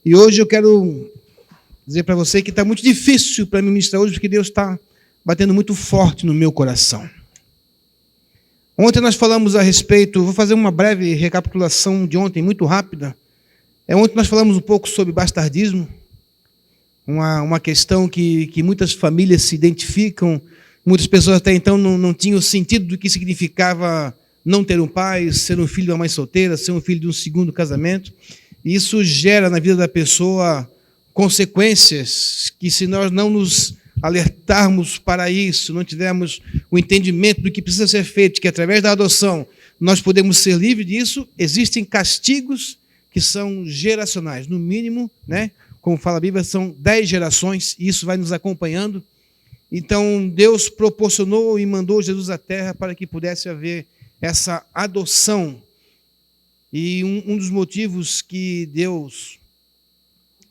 E hoje eu quero dizer para você que está muito difícil para mim ministrar hoje, porque Deus está batendo muito forte no meu coração. Ontem nós falamos a respeito, vou fazer uma breve recapitulação de ontem, muito rápida. Ontem nós falamos um pouco sobre bastardismo, uma questão que muitas famílias se identificam, muitas pessoas até então não tinham sentido do que significava não ter um pai, ser um filho de uma mãe solteira, ser um filho de um segundo casamento. E isso gera na vida da pessoa consequências que, se nós não nos alertarmos para isso, não tivermos o entendimento do que precisa ser feito, que através da adoção nós podemos ser livres disso, existem castigos que são geracionais, no mínimo, né? Como fala a Bíblia, são 10 gerações, e isso vai nos acompanhando. Então, Deus proporcionou e mandou Jesus à terra para que pudesse haver essa adoção. E um dos motivos que Deus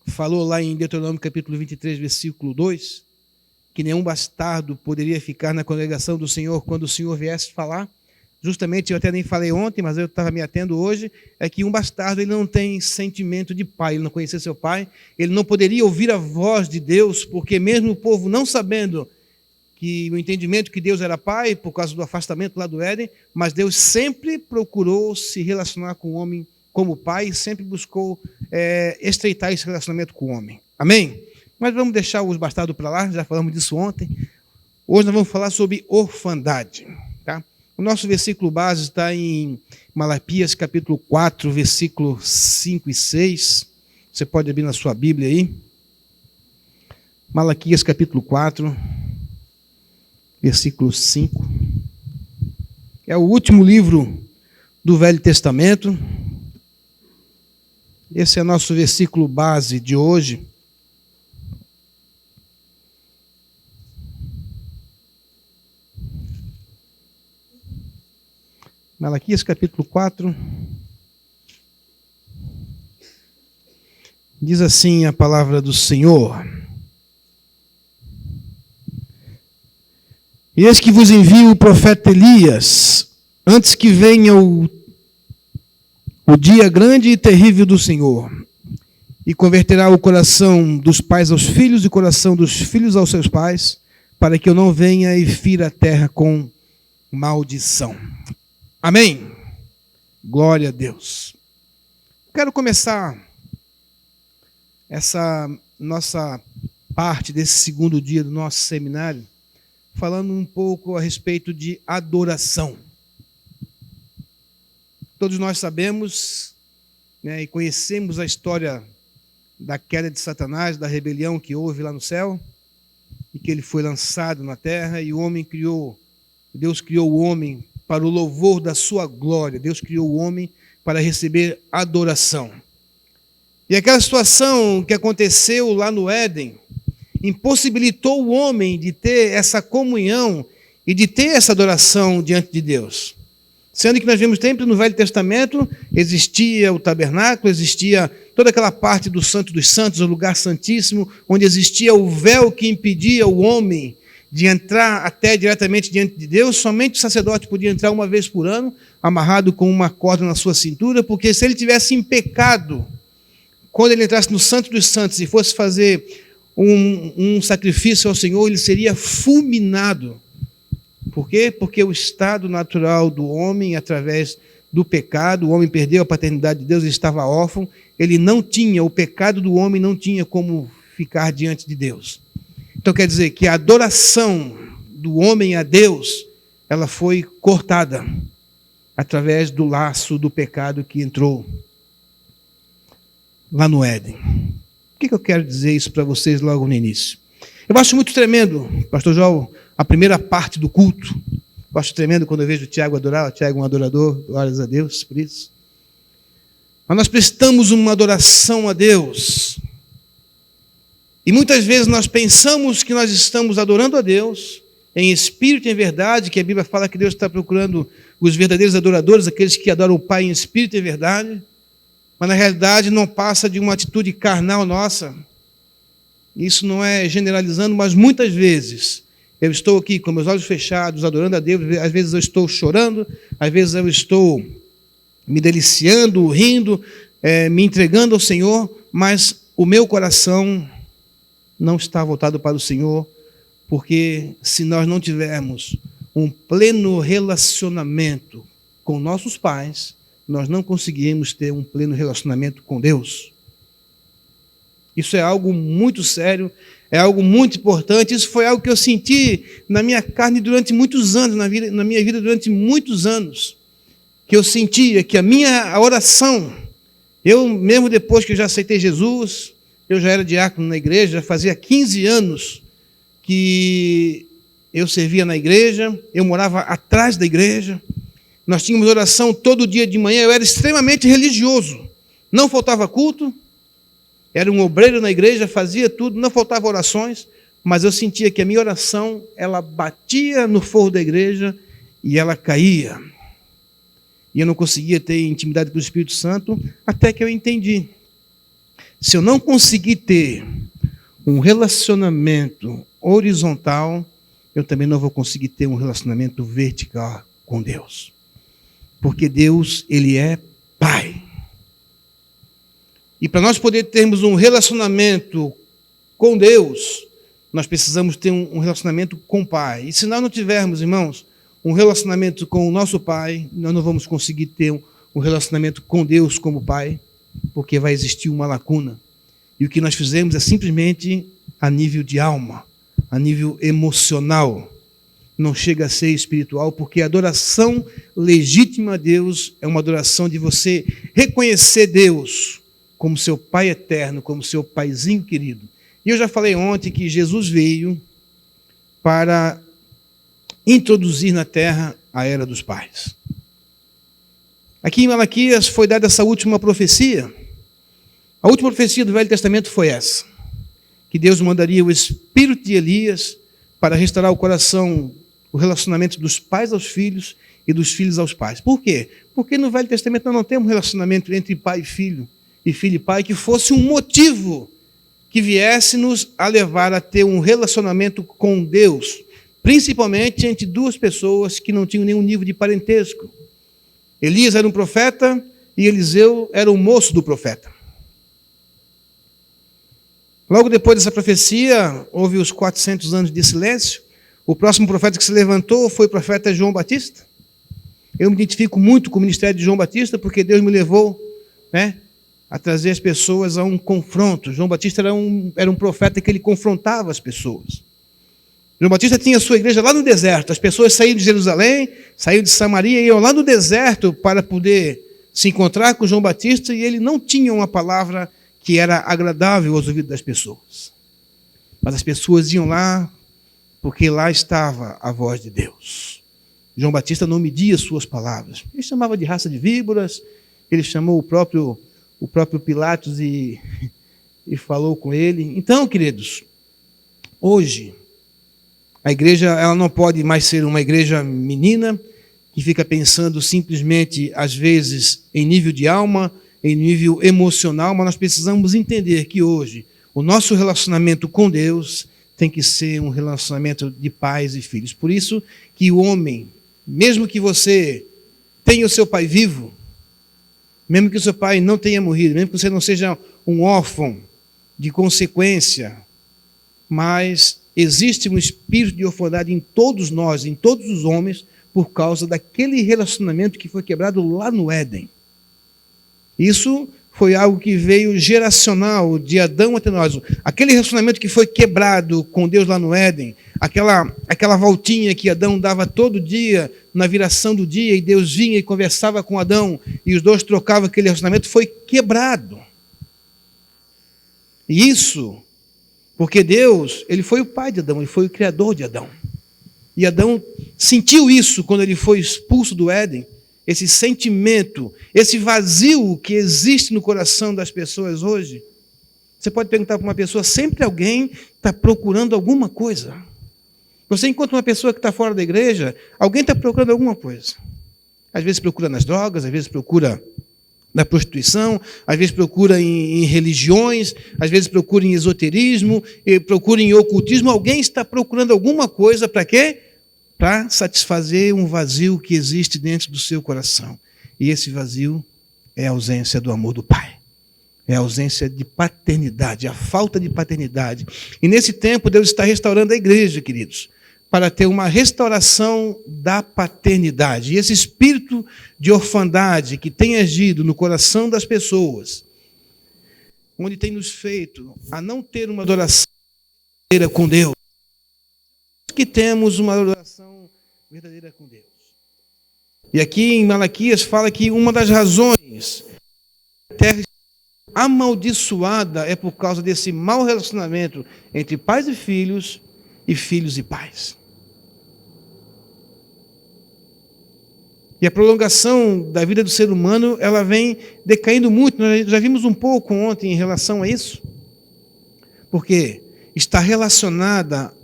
falou lá em Deuteronômio capítulo 23, versículo 2, que nenhum bastardo poderia ficar na congregação do Senhor quando o Senhor viesse falar, justamente, eu até nem falei ontem, mas eu estava me atendo hoje, é que um bastardo ele não tem sentimento de pai, ele não conhecia seu pai, ele não poderia ouvir a voz de Deus, porque mesmo o povo não sabendo que o entendimento que Deus era pai, por causa do afastamento lá do Éden, mas Deus sempre procurou se relacionar com o homem como pai, e sempre buscou estreitar esse relacionamento com o homem. Amém? Mas vamos deixar os bastardos para lá, já falamos disso ontem. Hoje nós vamos falar sobre orfandade. Tá? O nosso versículo base está em Malaquias capítulo 4, versículo 5 e 6. Você pode abrir na sua Bíblia aí. Malaquias capítulo 4, versículo 5. É o último livro do Velho Testamento. Esse é nosso versículo base de hoje. Malaquias capítulo 4. Diz assim a palavra do Senhor: Eis que vos envio o profeta Elias, antes que venha o dia grande e terrível do Senhor, e converterá o coração dos pais aos filhos e o coração dos filhos aos seus pais, para que eu não venha e fira a terra com maldição. Amém? Glória a Deus. Quero começar essa nossa parte desse segundo dia do nosso seminário falando um pouco a respeito de adoração. Todos nós sabemos, né, e conhecemos a história da queda de Satanás, da rebelião que houve lá no céu, e que ele foi lançado na terra, e Deus criou o homem para o louvor da sua glória. Deus criou o homem para receber adoração. E aquela situação que aconteceu lá no Éden impossibilitou o homem de ter essa comunhão e de ter essa adoração diante de Deus. Sendo que nós vemos sempre no Velho Testamento, existia o tabernáculo, existia toda aquela parte do Santo dos Santos, o lugar santíssimo, onde existia o véu que impedia o homem de entrar até diretamente diante de Deus. Somente o sacerdote podia entrar uma vez por ano, amarrado com uma corda na sua cintura, porque se ele tivesse em pecado, quando ele entrasse no Santo dos Santos e fosse fazer um sacrifício ao Senhor, ele seria fulminado. Por quê? Porque o estado natural do homem, através do pecado, o homem perdeu a paternidade de Deus, ele estava órfão, ele não tinha, o pecado do homem não tinha como ficar diante de Deus. Então quer dizer que a adoração do homem a Deus, ela foi cortada através do laço do pecado que entrou lá no Éden. Por que eu quero dizer isso para vocês logo no início? Eu acho muito tremendo, pastor João, a primeira parte do culto. Eu acho tremendo quando eu vejo o Tiago adorar. O Tiago é um adorador, glórias a Deus por isso. Mas nós prestamos uma adoração a Deus. E muitas vezes nós pensamos que nós estamos adorando a Deus em espírito e em verdade, que a Bíblia fala que Deus está procurando os verdadeiros adoradores, aqueles que adoram o Pai em espírito e em verdade. Mas na realidade não passa de uma atitude carnal nossa. Isso não é generalizando, mas muitas vezes eu estou aqui com meus olhos fechados, adorando a Deus. Às vezes eu estou chorando, às vezes eu estou me deliciando, rindo, me entregando ao Senhor, mas o meu coração não está voltado para o Senhor, porque se nós não tivermos um pleno relacionamento com nossos pais, nós não conseguimos ter um pleno relacionamento com Deus. Isso é algo muito sério, é algo muito importante. Isso foi algo que eu senti na minha carne durante muitos anos, na minha vida durante muitos anos, que eu sentia que a minha oração, eu mesmo depois que eu já aceitei Jesus, eu já era diácono na igreja, já fazia 15 anos que eu servia na igreja, eu morava atrás da igreja, nós tínhamos oração todo dia de manhã, eu era extremamente religioso, não faltava culto, era um obreiro na igreja, fazia tudo, não faltava orações, mas eu sentia que a minha oração, ela batia no forro da igreja e ela caía. E eu não conseguia ter intimidade com o Espírito Santo, até que eu entendi. Se eu não conseguir ter um relacionamento horizontal, eu também não vou conseguir ter um relacionamento vertical com Deus. Porque Deus, Ele é Pai. E para nós poder termos um relacionamento com Deus, nós precisamos ter um relacionamento com o Pai. E se nós não tivermos, irmãos, um relacionamento com o nosso Pai, nós não vamos conseguir ter um relacionamento com Deus como Pai, porque vai existir uma lacuna. E o que nós fizemos é simplesmente a nível de alma, a nível emocional. Não chega a ser espiritual, porque a adoração legítima a Deus é uma adoração de você reconhecer Deus como seu Pai eterno, como seu Paizinho querido. E eu já falei ontem que Jesus veio para introduzir na terra a era dos pais. Aqui em Malaquias foi dada essa última profecia. A última profecia do Velho Testamento foi essa, que Deus mandaria o espírito de Elias para restaurar o coração, o relacionamento dos pais aos filhos e dos filhos aos pais. Por quê? Porque no Velho Testamento nós não temos um relacionamento entre pai e filho e pai, que fosse um motivo que viesse-nos a levar a ter um relacionamento com Deus, principalmente entre duas pessoas que não tinham nenhum nível de parentesco. Elias era um profeta e Eliseu era o moço do profeta. Logo depois dessa profecia, houve os 400 anos de silêncio. O próximo profeta que se levantou foi o profeta João Batista. Eu me identifico muito com o ministério de João Batista, porque Deus me levou, a trazer as pessoas a um confronto. João Batista era um profeta que ele confrontava as pessoas. João Batista tinha a sua igreja lá no deserto. As pessoas saíam de Jerusalém, saíam de Samaria e iam lá no deserto para poder se encontrar com João Batista, e ele não tinha uma palavra que era agradável aos ouvidos das pessoas. Mas as pessoas iam lá porque lá estava a voz de Deus. João Batista não media suas palavras. Ele chamava de raça de víboras, ele chamou o próprio Pilatos e falou com ele. Então, queridos, hoje a igreja ela não pode mais ser uma igreja menina que fica pensando simplesmente, às vezes, em nível de alma, em nível emocional, mas nós precisamos entender que hoje o nosso relacionamento com Deus tem que ser um relacionamento de pais e filhos. Por isso que o homem, mesmo que você tenha o seu pai vivo, mesmo que o seu pai não tenha morrido, mesmo que você não seja um órfão de consequência, mas existe um espírito de orfandade em todos nós, em todos os homens, por causa daquele relacionamento que foi quebrado lá no Éden. Isso foi algo que veio geracional, de Adão até nós. Aquele relacionamento que foi quebrado com Deus lá no Éden, aquela voltinha que Adão dava todo dia, na viração do dia, e Deus vinha e conversava com Adão, e os dois trocavam aquele relacionamento, foi quebrado. E isso, porque Deus, ele foi o pai de Adão, ele foi o criador de Adão. E Adão sentiu isso quando ele foi expulso do Éden, esse sentimento, esse vazio que existe no coração das pessoas hoje. Você pode perguntar para uma pessoa, sempre alguém está procurando alguma coisa. Você encontra uma pessoa que está fora da igreja, alguém está procurando alguma coisa. Às vezes procura nas drogas, às vezes procura na prostituição, às vezes procura em religiões, às vezes procura em esoterismo, procura em ocultismo. Alguém está procurando alguma coisa para quê? Para satisfazer um vazio que existe dentro do seu coração. E esse vazio é a ausência do amor do Pai. É a ausência de paternidade, a falta de paternidade. E nesse tempo, Deus está restaurando a igreja, queridos, para ter uma restauração da paternidade. E esse espírito de orfandade que tem agido no coração das pessoas, onde tem nos feito a não ter uma adoração verdadeira com Deus, que temos uma adoração verdadeira com Deus. E aqui em Malaquias fala que uma das razões que a terra amaldiçoada é por causa desse mau relacionamento entre pais e filhos e pais. E a prolongação da vida do ser humano, ela vem decaindo muito. Nós já vimos um pouco ontem em relação a isso. Porque está relacionada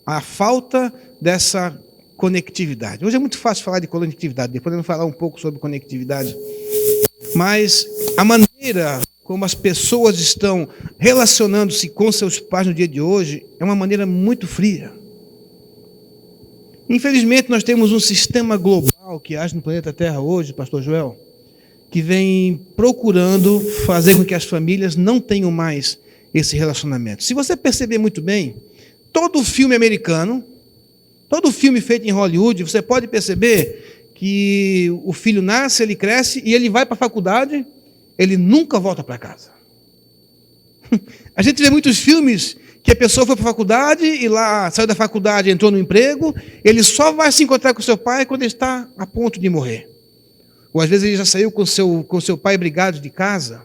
à falta dessa conectividade. Hoje é muito fácil falar de conectividade, depois eu vou falar um pouco sobre conectividade. Mas a maneira como as pessoas estão relacionando-se com seus pais no dia de hoje é uma maneira muito fria. Infelizmente, nós temos um sistema global que age no planeta Terra hoje, pastor Joel, que vem procurando fazer com que as famílias não tenham mais esse relacionamento. Se você perceber muito bem, todo filme americano, todo filme feito em Hollywood, você pode perceber que o filho nasce, ele cresce e ele vai para a faculdade, ele nunca volta para casa. A gente vê muitos filmes que a pessoa foi para a faculdade e lá saiu da faculdade, entrou no emprego, ele só vai se encontrar com seu pai quando ele está a ponto de morrer. Ou às vezes ele já saiu com seu pai brigado de casa.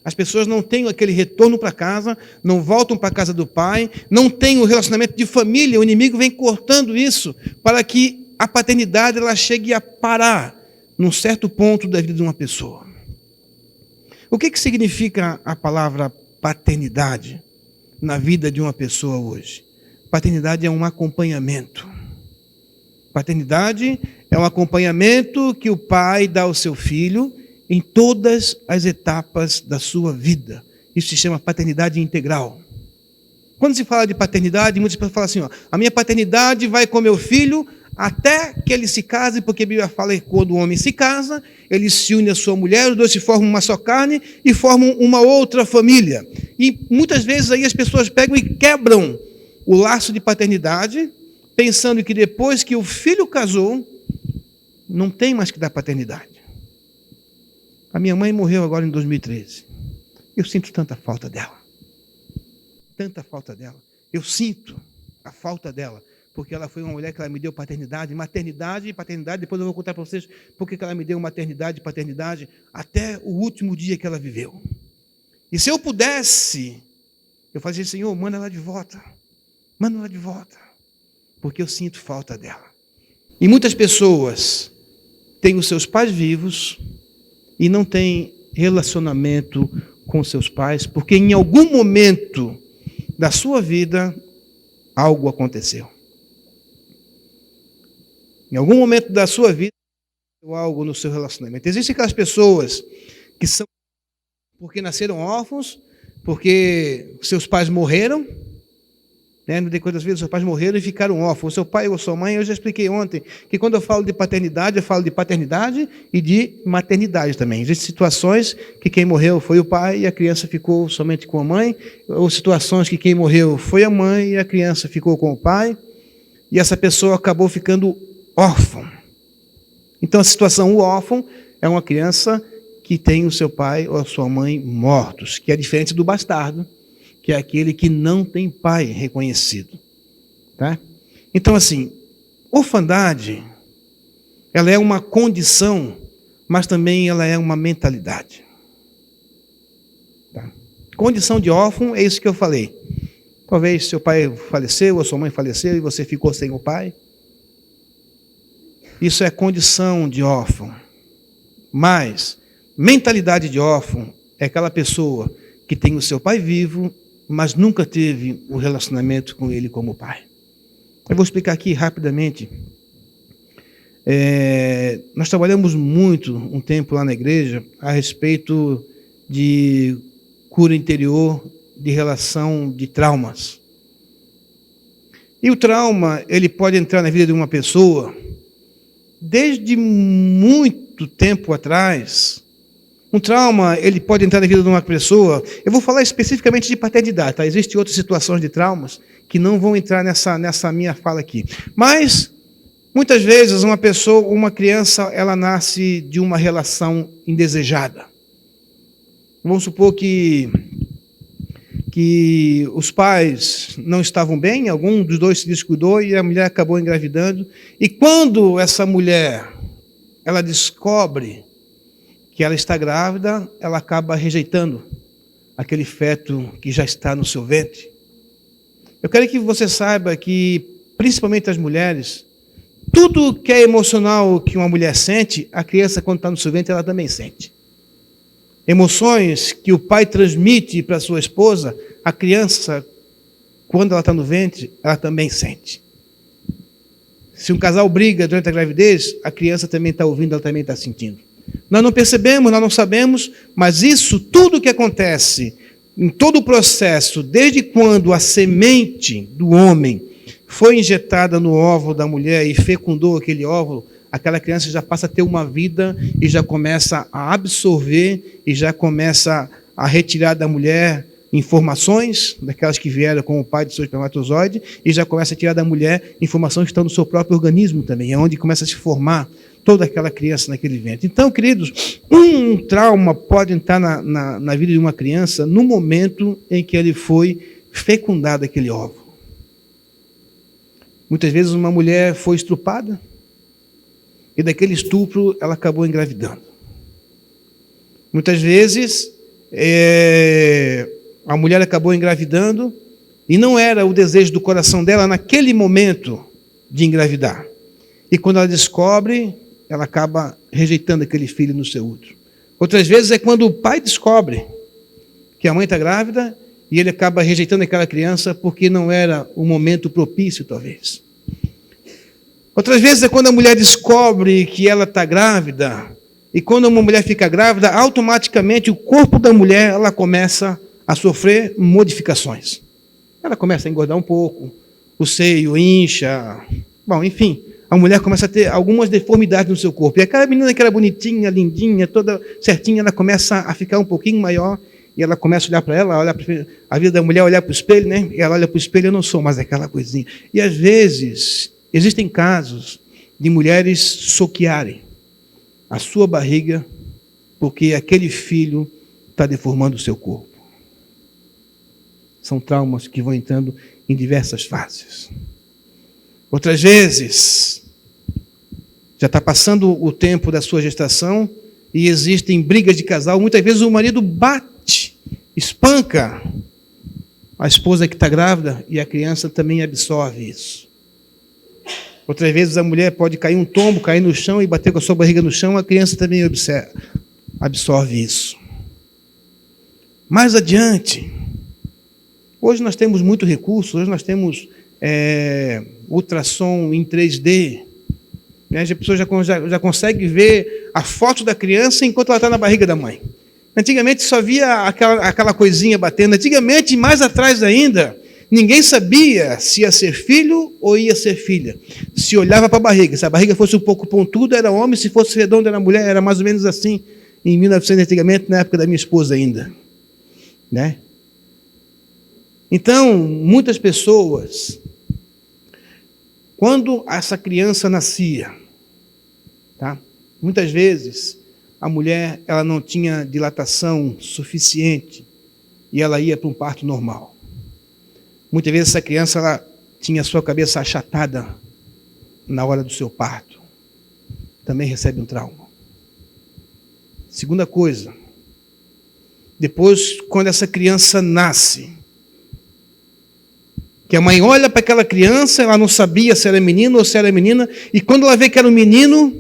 As pessoas não têm aquele retorno para casa, não voltam para a casa do pai, não têm o relacionamento de família, o inimigo vem cortando isso para que a paternidade ela chegue a parar num certo ponto da vida de uma pessoa. O que significa a palavra paternidade na vida de uma pessoa hoje? Paternidade é um acompanhamento. Paternidade é um acompanhamento que o pai dá ao seu filho em todas as etapas da sua vida. Isso se chama paternidade integral. Quando se fala de paternidade, muitas pessoas falam assim, ó, a minha paternidade vai com meu filho até que ele se case, porque a Bíblia fala que quando o homem se casa, ele se une à sua mulher, os dois se formam uma só carne e formam uma outra família. E muitas vezes aí as pessoas pegam e quebram o laço de paternidade, pensando que depois que o filho casou, não tem mais que dar paternidade. A minha mãe morreu agora em 2013. Eu sinto tanta falta dela. Tanta falta dela. Eu sinto a falta dela. Porque ela foi uma mulher que ela me deu paternidade, maternidade e paternidade. Depois eu vou contar para vocês porque ela me deu maternidade e paternidade até o último dia que ela viveu. E se eu pudesse, eu fazia, Senhor, manda ela de volta. Manda ela de volta. Porque eu sinto falta dela. E muitas pessoas têm os seus pais vivos e não têm relacionamento com seus pais, porque em algum momento da sua vida algo aconteceu. Em algum momento da sua vida, algo no seu relacionamento. Existem aquelas pessoas que são porque nasceram órfãos, porque seus pais morreram, né? No decorrer das vidas, seus pais morreram e ficaram órfãos. O seu pai ou sua mãe, eu já expliquei ontem, que quando eu falo de paternidade, eu falo de paternidade e de maternidade também. Existem situações que quem morreu foi o pai e a criança ficou somente com a mãe, ou situações que quem morreu foi a mãe e a criança ficou com o pai, e essa pessoa acabou ficando órfão. Então a situação órfão é uma criança que tem o seu pai ou a sua mãe mortos, que é diferente do bastardo, que é aquele que não tem pai reconhecido. Tá? Então assim, orfandade, ela é uma condição, mas também ela é uma mentalidade. Tá? Condição de órfão é isso que eu falei. Talvez seu pai faleceu, ou sua mãe faleceu e você ficou sem o pai. Isso é condição de órfão. Mas mentalidade de órfão é aquela pessoa que tem o seu pai vivo, mas nunca teve um relacionamento com ele como pai. Eu vou explicar aqui rapidamente. Nós trabalhamos muito um tempo lá na igreja a respeito de cura interior, de relação de traumas. E o trauma, ele pode entrar na vida de uma pessoa desde muito tempo atrás, Um trauma, ele pode entrar na vida de uma pessoa. Eu vou falar especificamente de paternidade, tá? Existem outras situações de traumas que não vão entrar nessa minha fala aqui. Mas, muitas vezes, uma criança, ela nasce de uma relação indesejada. Vamos supor que os pais não estavam bem, algum dos dois se descuidou e a mulher acabou engravidando. E quando essa mulher, ela descobre que ela está grávida, ela acaba rejeitando aquele feto que já está no seu ventre. Eu quero que você saiba que, principalmente as mulheres, tudo que é emocional que uma mulher sente, a criança, quando está no seu ventre, ela também sente. Emoções que o pai transmite para sua esposa, a criança, quando ela está no ventre, ela também sente. Se um casal briga durante a gravidez, a criança também está ouvindo, ela também está sentindo. Nós não percebemos, nós não sabemos, mas isso, tudo que acontece, em todo o processo, desde quando a semente do homem foi injetada no óvulo da mulher e fecundou aquele óvulo, aquela criança já passa a ter uma vida e já começa a absorver e já começa a retirar da mulher informações, daquelas que vieram com o pai do seu espermatozoide, e já começa a tirar da mulher informações que estão no seu próprio organismo também, é onde começa a se formar toda aquela criança naquele ventre. Então, queridos, um trauma pode entrar na vida de uma criança no momento em que ele foi fecundado aquele óvulo. Muitas vezes uma mulher foi estrupada, e daquele estupro ela acabou engravidando. Muitas vezes a mulher acabou engravidando e não era o desejo do coração dela naquele momento de engravidar. E quando ela descobre, ela acaba rejeitando aquele filho no seu útero. Outras vezes é quando o pai descobre que a mãe está grávida e ele acaba rejeitando aquela criança porque não era o momento propício, talvez. Outras vezes é quando a mulher descobre que ela está grávida, e quando uma mulher fica grávida, automaticamente o corpo da mulher ela começa a sofrer modificações. Ela começa a engordar um pouco, o seio incha, bom, enfim, a mulher começa a ter algumas deformidades no seu corpo. E aquela menina que era bonitinha, lindinha, toda certinha, ela começa a ficar um pouquinho maior, e ela começa a olhar para ela, a vida da mulher olhar para o espelho, né? E ela olha para o espelho, eu não sou mais aquela coisinha. E às vezes existem casos de mulheres soquearem a sua barriga porque aquele filho está deformando o seu corpo. São traumas que vão entrando em diversas fases. Outras vezes, já está passando o tempo da sua gestação e existem brigas de casal. Muitas vezes o marido bate, espanca a esposa que está grávida e a criança também absorve isso. Outras vezes a mulher pode cair um tombo, cair no chão e bater com a sua barriga no chão, a criança também absorve isso. Mais adiante, hoje nós temos muito recurso, hoje nós temos ultrassom em 3D, né? A pessoa já consegue ver a foto da criança enquanto ela está na barriga da mãe. Antigamente só via aquela coisinha batendo, antigamente, mais atrás ainda, ninguém sabia se ia ser filho ou ia ser filha. Se olhava para a barriga. Se a barriga fosse um pouco pontuda, era homem. Se fosse redonda, era mulher. Era mais ou menos assim, em 1900, antigamente, na época da minha esposa ainda. Né? Então, muitas pessoas, quando essa criança nascia, tá? Muitas vezes, a mulher ela não tinha dilatação suficiente e ela ia para um parto normal. Muitas vezes essa criança ela tinha a sua cabeça achatada na hora do seu parto. Também recebe um trauma. Segunda coisa, depois quando essa criança nasce, que a mãe olha para aquela criança, ela não sabia se era menino ou se era menina, e quando ela vê que era um menino,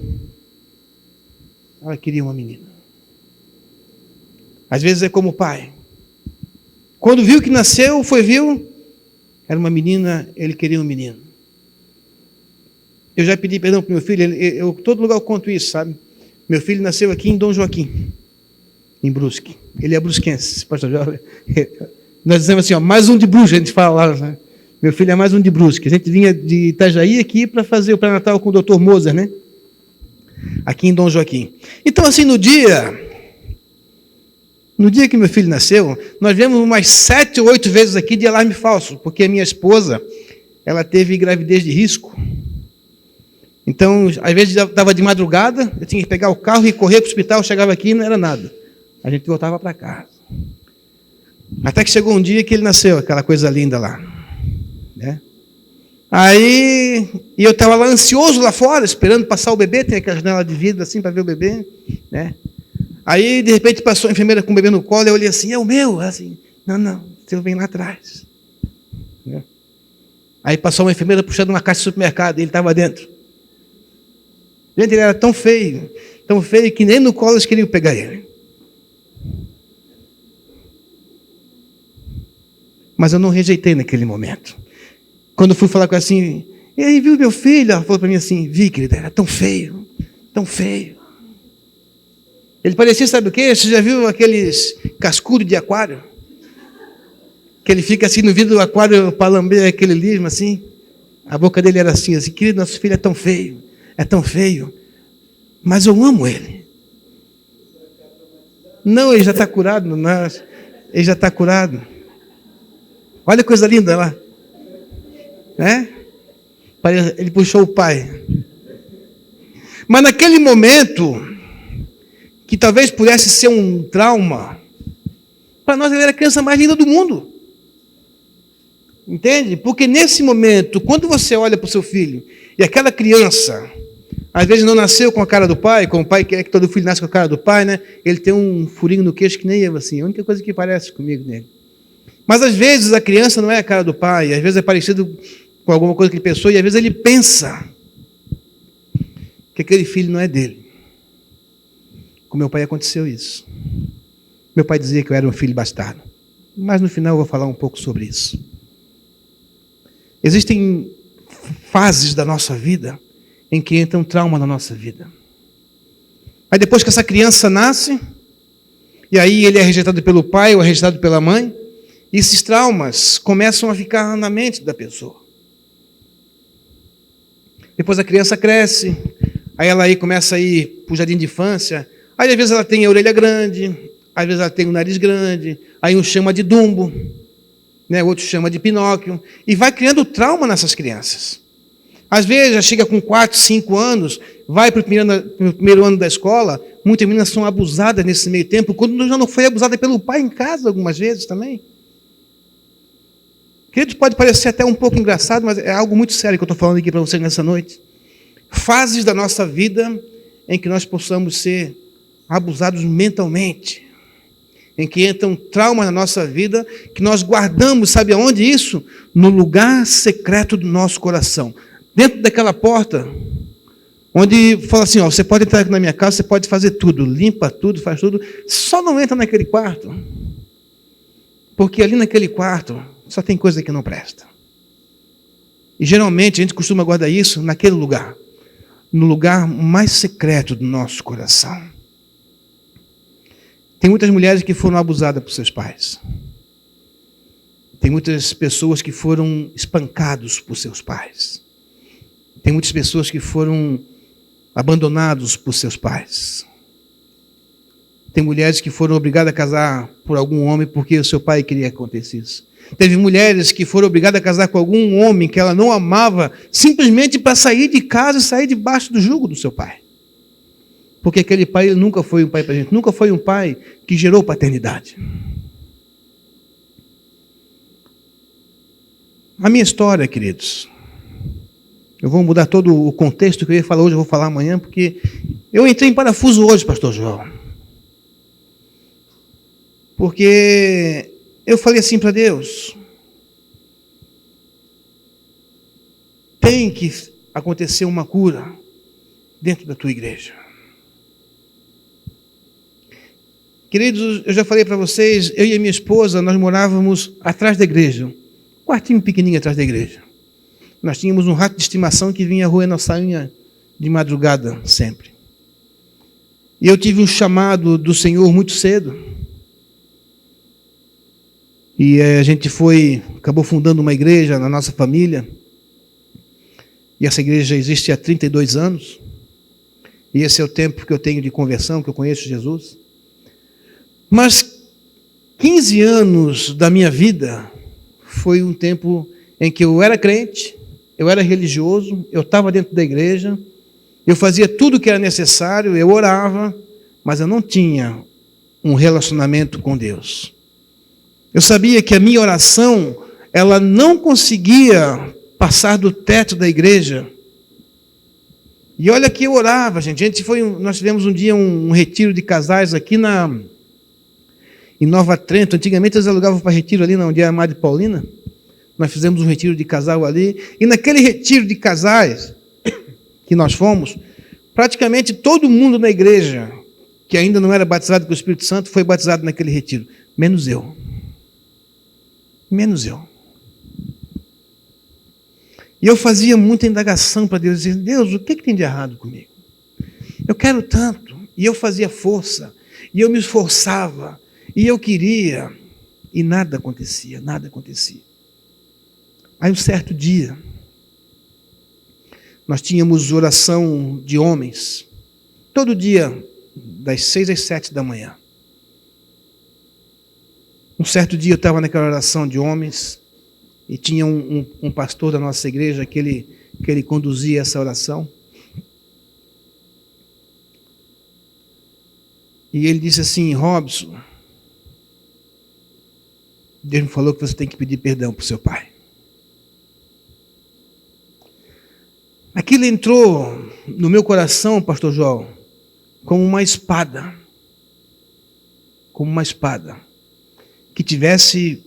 ela queria uma menina. Às vezes é como o pai. Quando viu que nasceu, era uma menina, ele queria um menino. Eu já pedi perdão para o meu filho, todo lugar eu conto isso, sabe? Meu filho nasceu aqui em Dom Joaquim, em Brusque. Ele é brusquense, pastor Jorge. Nós dizemos assim, mais um de Brusque, a gente fala lá, né? Meu filho é mais um de Brusque. A gente vinha de Itajaí aqui para fazer o pré-natal com o Dr. Moser, né? Aqui em Dom Joaquim. Então, assim, no dia No dia que meu filho nasceu, nós vemos umas 7 ou 8 vezes aqui de alarme falso, porque a minha esposa, ela teve gravidez de risco. Então, às vezes estava de madrugada, eu tinha que pegar o carro e correr para o hospital, chegava aqui e não era nada. A gente voltava para casa. Até que chegou um dia que ele nasceu, aquela coisa linda lá. Né? Aí, e eu estava lá ansioso lá fora, esperando passar o bebê, tem aquela janela de vidro assim para ver o bebê. Né? Aí, de repente, passou a enfermeira com o bebê no colo, eu olhei assim, é o meu? Assim, não, o seu vem lá atrás. Né? Aí passou uma enfermeira puxando uma caixa de supermercado, e ele estava dentro. Gente, ele era tão feio que nem no colo eles queriam pegar ele. Mas eu não rejeitei naquele momento. Quando eu fui falar com ela assim, e aí, viu meu filho? Ela falou para mim assim, vi, querida, era tão feio, tão feio. Ele parecia, sabe o quê? Você já viu aqueles cascudos de aquário? Que ele fica assim no vidro do aquário para lamber aquele lismo assim. A boca dele era assim, querido, nosso filho é tão feio, mas eu amo ele. Não, ele já está curado, ele já está curado. Olha que coisa linda lá. Né? Ele puxou o pai. Mas naquele momento, que talvez pudesse ser um trauma, para nós ele era a criança mais linda do mundo. Entende? Porque nesse momento, quando você olha para o seu filho, e aquela criança, às vezes não nasceu com a cara do pai, como o pai quer que todo filho nasça com a cara do pai, né? Ele tem um furinho no queixo que nem eu, assim, a única coisa que parece comigo nele. Mas às vezes a criança não é a cara do pai, às vezes é parecido com alguma coisa que ele pensou, e às vezes ele pensa que aquele filho não é dele. Com meu pai aconteceu isso. Meu pai dizia que eu era um filho bastardo. Mas no final eu vou falar um pouco sobre isso. Existem fases da nossa vida em que entra um trauma na nossa vida. Aí depois que essa criança nasce, e aí ele é rejeitado pelo pai ou é rejeitado pela mãe, e esses traumas começam a ficar na mente da pessoa. Depois a criança cresce, aí ela aí começa a ir para o jardim de infância, aí às vezes ela tem a orelha grande, às vezes ela tem o nariz grande, aí um chama de Dumbo, né, outro chama de Pinóquio, e vai criando trauma nessas crianças. Às vezes já chega com 4, 5 anos, vai para o primeiro ano da escola, muitas meninas são abusadas nesse meio tempo, quando já não foi abusada pelo pai em casa algumas vezes também. Queridos, pode parecer até um pouco engraçado, mas é algo muito sério que eu estou falando aqui para vocês nessa noite. Fases da nossa vida em que nós possamos ser abusados mentalmente, em que entra um trauma na nossa vida, que nós guardamos, sabe aonde isso? No lugar secreto do nosso coração. Dentro daquela porta, onde fala assim, ó, você pode entrar aqui na minha casa, você pode fazer tudo, limpa tudo, faz tudo, só não entra naquele quarto, porque ali naquele quarto só tem coisa que não presta. E geralmente a gente costuma guardar isso naquele lugar, no lugar mais secreto do nosso coração. Tem muitas mulheres que foram abusadas por seus pais. Tem muitas pessoas que foram espancados por seus pais. Tem muitas pessoas que foram abandonados por seus pais. Tem mulheres que foram obrigadas a casar por algum homem porque o seu pai queria que acontecesse. Teve mulheres que foram obrigadas a casar com algum homem que ela não amava, simplesmente para sair de casa e sair debaixo do jugo do seu pai. Porque aquele pai ele nunca foi um pai para a gente, nunca foi um pai que gerou paternidade. A minha história, queridos, eu vou mudar todo o contexto que eu ia falar hoje, eu vou falar amanhã, porque eu entrei em parafuso hoje, pastor João. Porque eu falei assim para Deus, tem que acontecer uma cura dentro da tua igreja. Queridos, eu já falei para vocês, eu e a minha esposa, nós morávamos atrás da igreja, um quartinho pequenininho atrás da igreja. Nós tínhamos um rato de estimação que vinha roer nossa unha de madrugada sempre. E eu tive um chamado do Senhor muito cedo. E a gente acabou fundando uma igreja na nossa família. E essa igreja existe há 32 anos. E esse é o tempo que eu tenho de conversão, que eu conheço Jesus. Mas 15 anos da minha vida foi um tempo em que eu era crente, eu era religioso, eu estava dentro da igreja, eu fazia tudo o que era necessário, eu orava, mas eu não tinha um relacionamento com Deus. Eu sabia que a minha oração, ela não conseguia passar do teto da igreja. E olha que eu orava, gente. Nós tivemos um dia um retiro de casais aqui em Nova Trento. Antigamente eles alugavam para retiro ali, onde é a Madre Paulina. Nós fizemos um retiro de casal ali. E naquele retiro de casais que nós fomos, praticamente todo mundo na igreja, que ainda não era batizado com o Espírito Santo, foi batizado naquele retiro. Menos eu. Menos eu. E eu fazia muita indagação para Deus, dizendo: Deus, o que tem de errado comigo? Eu quero tanto. E eu fazia força. E eu me esforçava. E eu queria. E nada acontecia, nada acontecia. Aí um certo dia, nós tínhamos oração de homens, todo dia, das 6 às 7 da manhã. Um certo dia eu estava naquela oração de homens, e tinha um pastor da nossa igreja que ele conduzia essa oração. E ele disse assim: Robson, Deus me falou que você tem que pedir perdão para o seu pai. Aquilo entrou no meu coração, pastor João, como uma espada. Como uma espada. Que tivesse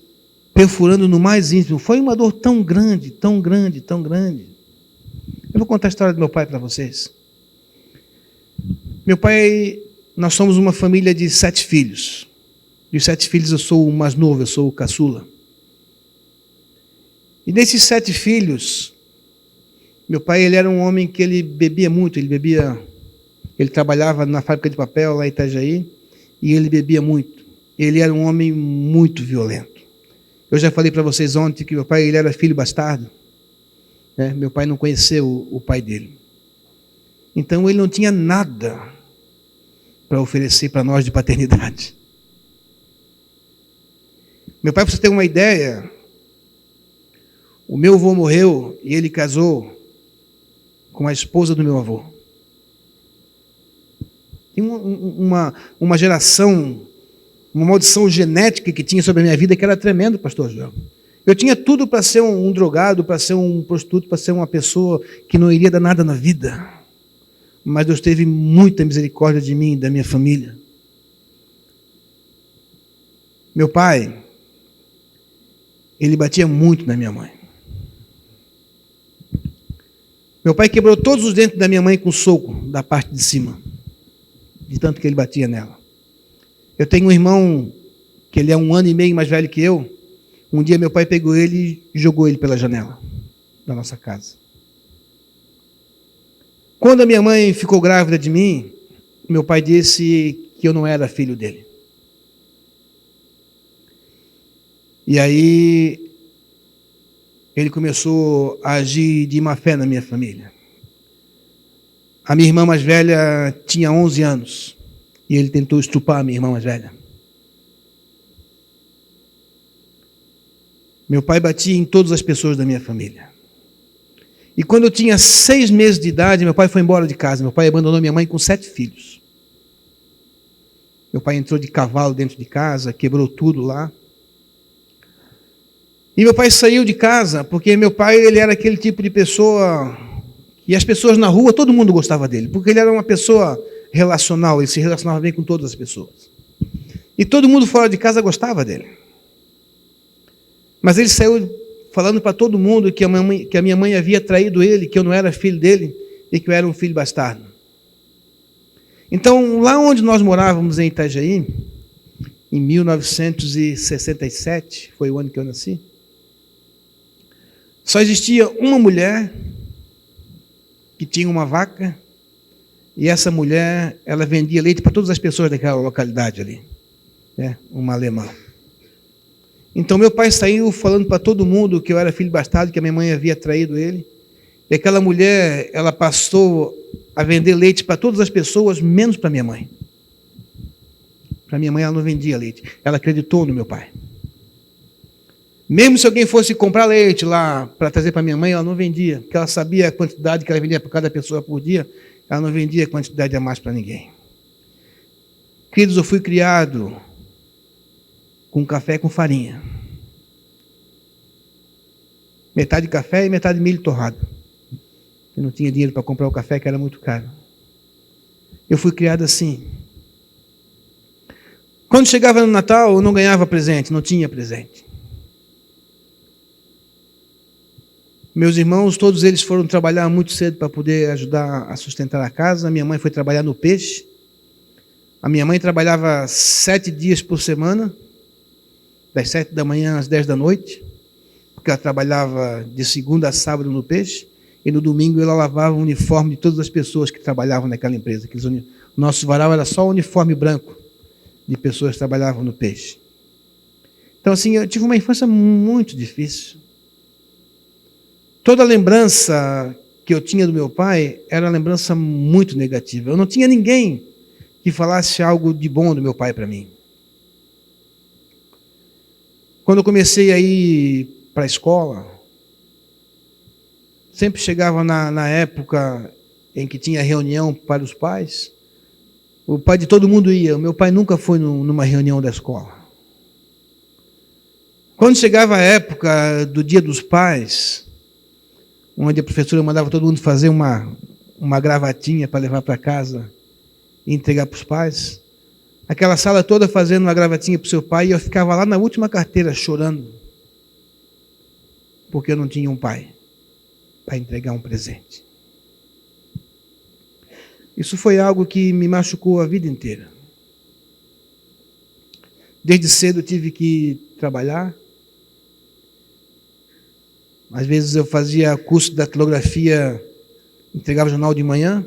perfurando no mais íntimo. Foi uma dor tão grande, tão grande, tão grande. Eu vou contar a história do meu pai para vocês. Meu pai, nós somos uma família de 7 filhos. Dos 7 filhos eu sou o mais novo, eu sou o caçula. E desses 7 filhos, meu pai, ele era um homem que ele bebia muito, ele trabalhava na fábrica de papel lá em Itajaí, e ele bebia muito. Ele era um homem muito violento. Eu já falei para vocês ontem que meu pai, ele era filho bastardo. Né? Meu pai não conheceu o pai dele. Então ele não tinha nada para oferecer para nós de paternidade. Meu pai, para você ter uma ideia, o meu avô morreu e ele casou com a esposa do meu avô. Tem uma geração, uma maldição genética que tinha sobre a minha vida que era tremendo, pastor João. Eu tinha tudo para ser um drogado, para ser um prostituto, para ser uma pessoa que não iria dar nada na vida. Mas Deus teve muita misericórdia de mim e da minha família. Meu pai, ele batia muito na minha mãe. Meu pai quebrou todos os dentes da minha mãe com soco da parte de cima, de tanto que ele batia nela. Eu tenho um irmão que ele é 1 ano e meio mais velho que eu. Um dia meu pai pegou ele e jogou ele pela janela da nossa casa. Quando a minha mãe ficou grávida de mim, meu pai disse que eu não era filho dele. E aí ele começou a agir de má fé na minha família. A minha irmã mais velha tinha 11 anos e ele tentou estuprar a minha irmã mais velha. Meu pai batia em todas as pessoas da minha família. E quando eu tinha 6 meses de idade, meu pai foi embora de casa. Meu pai abandonou minha mãe com 7 filhos. Meu pai entrou de cavalo dentro de casa, quebrou tudo lá. E meu pai saiu de casa, porque meu pai, ele era aquele tipo de pessoa, e as pessoas na rua, todo mundo gostava dele, porque ele era uma pessoa relacional, ele se relacionava bem com todas as pessoas. E todo mundo fora de casa gostava dele. Mas ele saiu falando para todo mundo que a minha mãe havia traído ele, que eu não era filho dele, e que eu era um filho bastardo. Então, lá onde nós morávamos em Itajaí, em 1967, foi o ano que eu nasci, só existia uma mulher que tinha uma vaca, e essa mulher, ela vendia leite para todas as pessoas daquela localidade ali, né? Uma alemã. Então meu pai saiu falando para todo mundo que eu era filho bastardo, que a minha mãe havia traído ele, e aquela mulher, ela passou a vender leite para todas as pessoas, menos para minha mãe. Para minha mãe, ela não vendia leite. Ela acreditou no meu pai. Mesmo se alguém fosse comprar leite lá para trazer para minha mãe, ela não vendia, porque ela sabia a quantidade que ela vendia para cada pessoa por dia, ela não vendia quantidade a mais para ninguém. Queridos, eu fui criado com café com farinha. Metade café e metade milho torrado. Eu não tinha dinheiro para comprar o café, que era muito caro. Eu fui criado assim. Quando chegava no Natal, eu não ganhava presente, não tinha presente. Meus irmãos, todos eles foram trabalhar muito cedo para poder ajudar a sustentar a casa. A minha mãe foi trabalhar no peixe. A minha mãe trabalhava 7 dias por semana, das 7 da manhã às 10 da noite, porque ela trabalhava de segunda a sábado no peixe, e no domingo ela lavava o uniforme de todas as pessoas que trabalhavam naquela empresa. Nosso varal era só o uniforme branco de pessoas que trabalhavam no peixe. Então, assim, eu tive uma infância muito difícil. Toda a lembrança que eu tinha do meu pai era uma lembrança muito negativa. Eu não tinha ninguém que falasse algo de bom do meu pai para mim. Quando eu comecei a ir para a escola, sempre chegava na época em que tinha reunião para os pais, o pai de todo mundo ia, o meu pai nunca foi numa reunião da escola. Quando chegava a época do Dia dos Pais, onde a professora mandava todo mundo fazer uma gravatinha para levar para casa e entregar para os pais, aquela sala toda fazendo uma gravatinha para o seu pai, e eu ficava lá na última carteira chorando, porque eu não tinha um pai para entregar um presente. Isso foi algo que me machucou a vida inteira. Desde cedo eu tive que trabalhar. Às vezes eu fazia curso de datilografia, entregava jornal de manhã,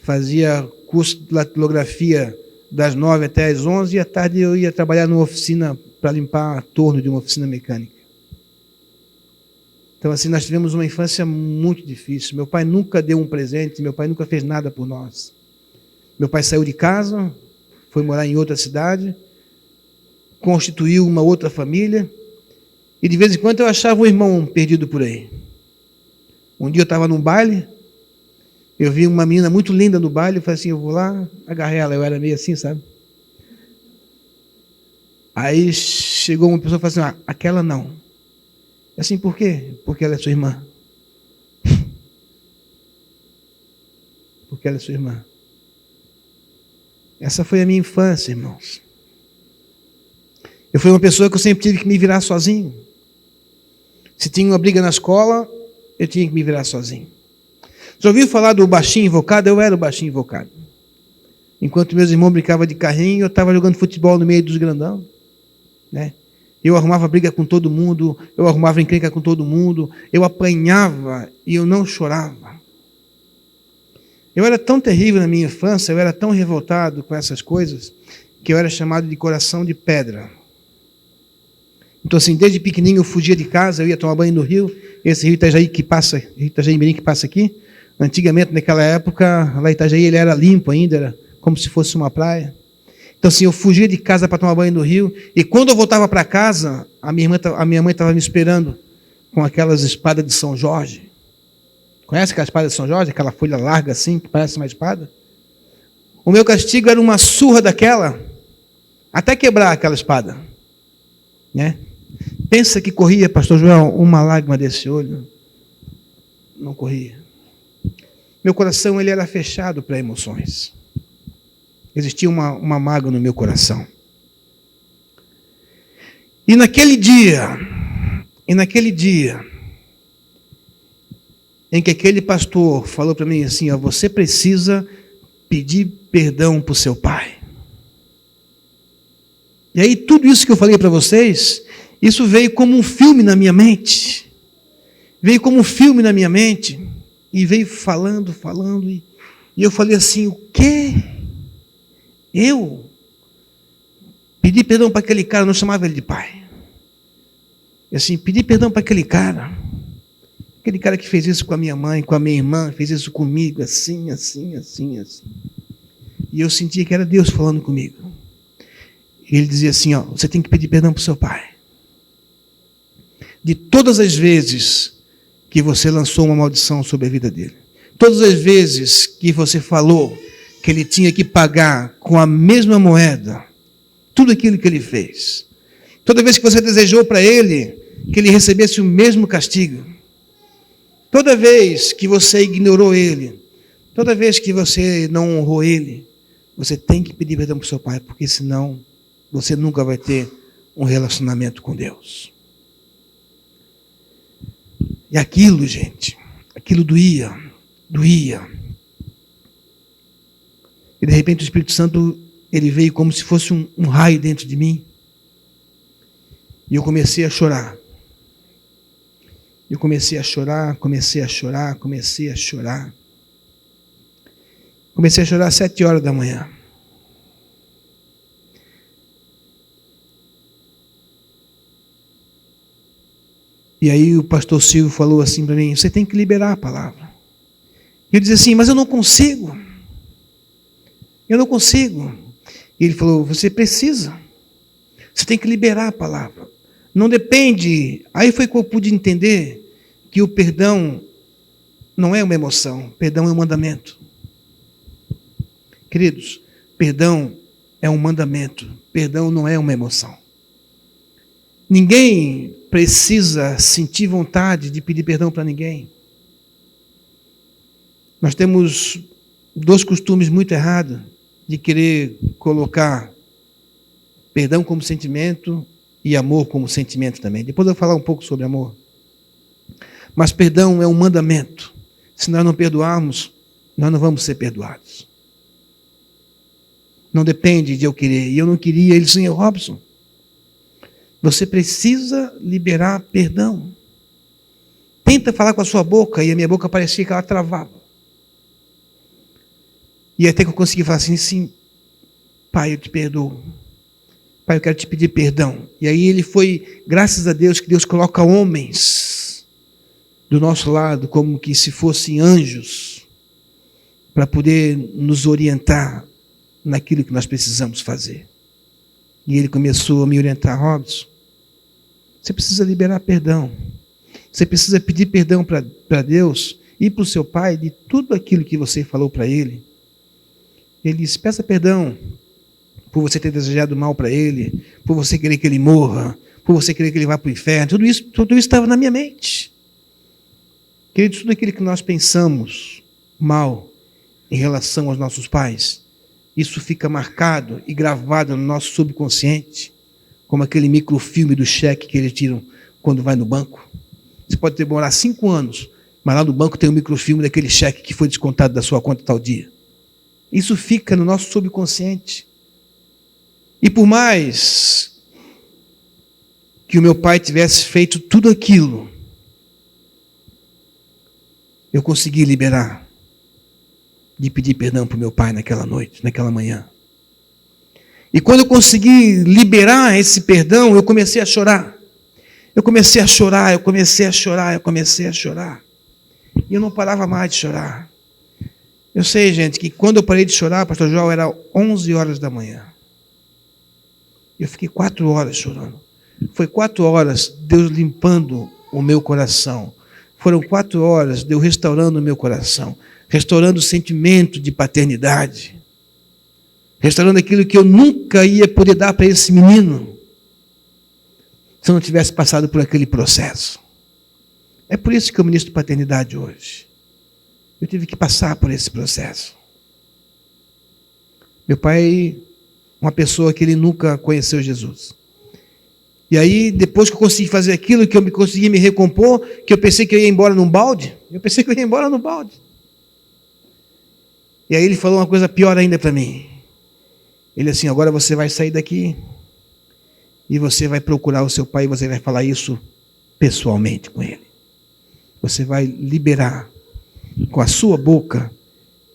fazia curso de datilografia das 9 até as 11, e à tarde eu ia trabalhar numa oficina para limpar torno de uma oficina mecânica. Então, assim, nós tivemos uma infância muito difícil. Meu pai nunca deu um presente, meu pai nunca fez nada por nós. Meu pai saiu de casa, foi morar em outra cidade, constituiu uma outra família, e de vez em quando eu achava um irmão perdido por aí. Um dia eu estava num baile, eu vi uma menina muito linda no baile, eu falei assim, eu vou lá, agarrei ela, eu era meio assim, sabe? Aí chegou uma pessoa e falou assim, aquela não. Assim, por quê? Porque ela é sua irmã. Porque ela é sua irmã. Essa foi a minha infância, irmãos. Eu fui uma pessoa que eu sempre tive que me virar sozinho. Se tinha uma briga na escola, eu tinha que me virar sozinho. Já ouviu falar do baixinho invocado? Eu era o baixinho invocado. Enquanto meus irmãos brincavam de carrinho, eu estava jogando futebol no meio dos grandão, né? Eu arrumava briga com todo mundo, eu arrumava encrenca com todo mundo, eu apanhava e eu não chorava. Eu era tão terrível na minha infância, eu era tão revoltado com essas coisas, que eu era chamado de coração de pedra. Então, assim, desde pequenininho eu fugia de casa, eu ia tomar banho no rio, esse rio Itajaí que passa, Itajaí-Mirim que passa aqui. Antigamente, naquela época, lá em Itajaí ele era limpo ainda, era como se fosse uma praia. Então, assim, eu fugia de casa para tomar banho no rio, e quando eu voltava para casa, a minha mãe estava me esperando com aquelas espadas de São Jorge. Conhece aquela espada de São Jorge? Aquela folha larga assim, que parece uma espada? O meu castigo era uma surra daquela, até quebrar aquela espada, né? Pensa que corria, pastor Joel, uma lágrima desse olho? Não corria. Meu coração ele era fechado para emoções. Existia uma mágoa no meu coração. E naquele dia em que aquele pastor falou para mim assim, você precisa pedir perdão para o seu pai. E aí tudo isso que eu falei para vocês, isso veio como um filme na minha mente. Veio como um filme na minha mente. E veio falando, e eu falei assim, o quê? Eu pedi perdão para aquele cara, eu não chamava ele de pai. E assim, pedi perdão para aquele cara que fez isso com a minha mãe, com a minha irmã, fez isso comigo, assim. E eu sentia que era Deus falando comigo. E ele dizia assim, ó, você tem que pedir perdão para o seu pai. De todas as vezes que você lançou uma maldição sobre a vida dele. Todas as vezes que você falou que ele tinha que pagar com a mesma moeda tudo aquilo que ele fez. Toda vez que você desejou para ele que ele recebesse o mesmo castigo. Toda vez que você ignorou ele. Toda vez que você não honrou ele. Você tem que pedir perdão para o seu pai, porque senão você nunca vai ter um relacionamento com Deus. E aquilo, gente, aquilo doía. E de repente o Espírito Santo, ele veio como se fosse um raio dentro de mim. E eu comecei a chorar. Comecei a chorar às 7 horas da manhã. E aí o pastor Silvio falou assim para mim, você tem que liberar a palavra. E eu disse assim, mas eu não consigo. E ele falou, você precisa. Você tem que liberar a palavra. Não depende. Aí foi que eu pude entender que o perdão não é uma emoção, perdão é um mandamento. Queridos, perdão é um mandamento, perdão não é uma emoção. Ninguém precisa sentir vontade de pedir perdão para ninguém. Nós temos 2 costumes muito errados de querer colocar perdão como sentimento e amor como sentimento também. Depois eu vou falar um pouco sobre amor. Mas perdão é um mandamento. Se nós não perdoarmos, nós não vamos ser perdoados. Não depende de eu querer. E eu não queria. Ele disse, Robson, você precisa liberar perdão. Tenta falar com a sua boca. E a minha boca parecia que ela travava. E até que eu consegui falar assim, sim, pai, eu te perdoo. Pai, eu quero te pedir perdão. E aí ele foi, graças a Deus, que Deus coloca homens do nosso lado, como que se fossem anjos, para poder nos orientar naquilo que nós precisamos fazer. E ele começou a me orientar, Robson, você precisa liberar perdão. Você precisa pedir perdão para Deus e para o seu pai de tudo aquilo que você falou para ele. Ele disse, peça perdão por você ter desejado mal para ele, por você querer que ele morra, por você querer que ele vá para o inferno. Tudo isso estava na minha mente. Queridos, tudo aquilo que nós pensamos mal em relação aos nossos pais, isso fica marcado e gravado no nosso subconsciente, como aquele microfilme do cheque que eles tiram quando vai no banco. Você pode demorar 5 anos, mas lá no banco tem um microfilme daquele cheque que foi descontado da sua conta tal dia. Isso fica no nosso subconsciente. E por mais que o meu pai tivesse feito tudo aquilo, eu consegui liberar de pedir perdão para o meu pai naquela noite, naquela manhã. E quando eu consegui liberar esse perdão, eu comecei a chorar. Eu comecei a chorar. E eu não parava mais de chorar. Eu sei, gente, que quando eu parei de chorar, pastor João, era 11 horas da manhã. Eu fiquei 4 horas chorando. Foi 4 horas Deus limpando o meu coração. Foram 4 horas Deus restaurando o meu coração. Restaurando o sentimento de paternidade. Restaurando aquilo que eu nunca ia poder dar para esse menino se eu não tivesse passado por aquele processo. É por isso que eu ministro paternidade hoje. Eu tive que passar por esse processo. Meu pai, uma pessoa que ele nunca conheceu Jesus. E aí, depois que eu consegui fazer aquilo, que eu consegui me recompor, que eu pensei que eu ia embora num balde. E aí ele falou uma coisa pior ainda para mim. Ele assim, agora você vai sair daqui e você vai procurar o seu pai e você vai falar isso pessoalmente com ele. Você vai liberar com a sua boca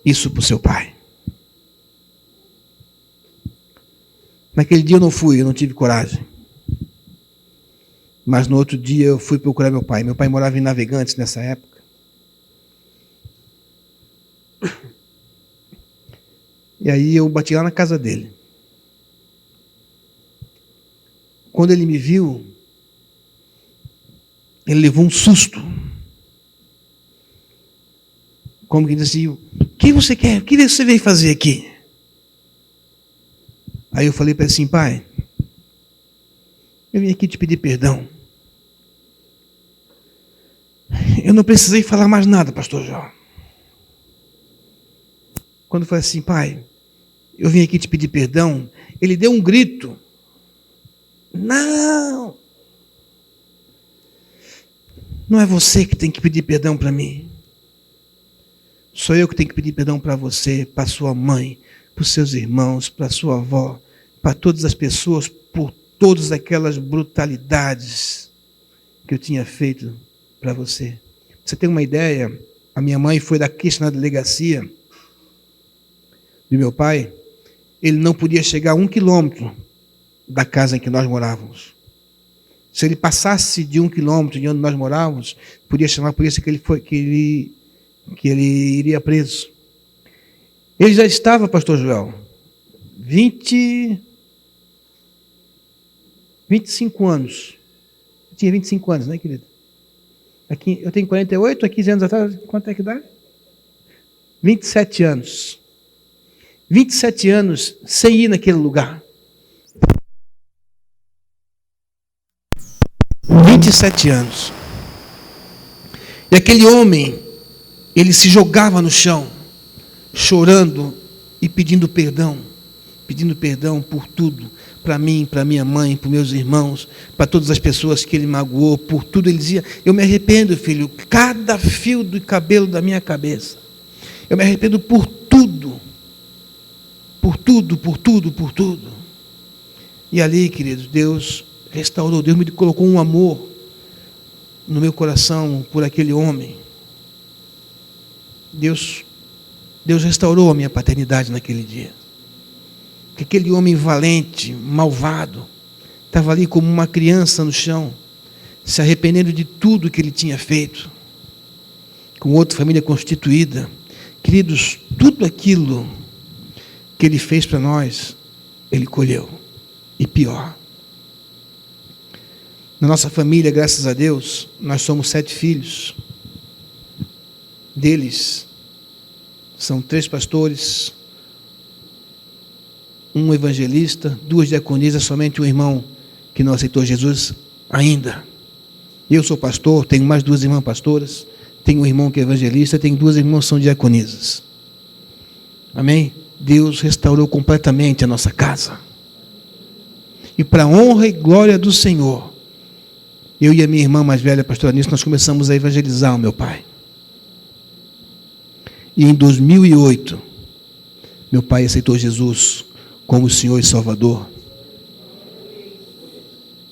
isso para o seu pai. Naquele dia eu não tive coragem. Mas no outro dia eu fui procurar meu pai. Meu pai morava em Navegantes nessa época. E aí eu bati lá na casa dele. Quando ele me viu, ele levou um susto. Como que disse assim, o que você quer? O que você veio fazer aqui? Aí eu falei para ele assim, pai, eu vim aqui te pedir perdão. Eu não precisei falar mais nada, pastor João. Quando eu falei assim, pai, eu vim aqui te pedir perdão, ele deu um grito. Não! Não é você que tem que pedir perdão para mim. Sou eu que tenho que pedir perdão para você, para sua mãe, para os seus irmãos, para sua avó, para todas as pessoas, por todas aquelas brutalidades que eu tinha feito para você. Você tem uma ideia? A minha mãe foi da queixa na delegacia do meu pai. Ele não podia chegar a 1 quilômetro da casa em que nós morávamos. Se ele passasse de 1 quilômetro de onde nós morávamos, podia chamar a polícia que ele iria preso. Ele já estava, pastor Joel, 25 anos. Eu tinha 25 anos, né, querido? Aqui, eu tenho 48, há 15 anos atrás, quanto é que dá? 27 anos. 27 anos sem ir naquele lugar. 27 anos. E aquele homem, ele se jogava no chão, chorando e pedindo perdão por tudo, para mim, para minha mãe, para meus irmãos, para todas as pessoas que ele magoou, por tudo. Ele dizia, eu me arrependo, filho, cada fio do cabelo da minha cabeça. Eu me arrependo por tudo. Por tudo, por tudo, por tudo. E ali, queridos, Deus restaurou, Deus me colocou um amor no meu coração por aquele homem. Deus restaurou a minha paternidade naquele dia. Porque aquele homem valente, malvado, estava ali como uma criança no chão, se arrependendo de tudo que ele tinha feito, com outra família constituída. Queridos, tudo aquilo que ele fez para nós, ele colheu. E pior. Na nossa família, graças a Deus, nós somos 7 filhos. Deles, são 3 pastores, 1 evangelista, 2 diaconisas, somente um irmão que não aceitou Jesus ainda. Eu sou pastor, tenho mais 2 irmãs pastoras, tenho um irmão que é evangelista, tenho 2 irmãs que são diaconisas. Amém? Deus restaurou completamente a nossa casa. E para a honra e glória do Senhor, eu e a minha irmã mais velha, a pastora Nisso, nós começamos a evangelizar o meu pai. E em 2008, meu pai aceitou Jesus como Senhor e Salvador.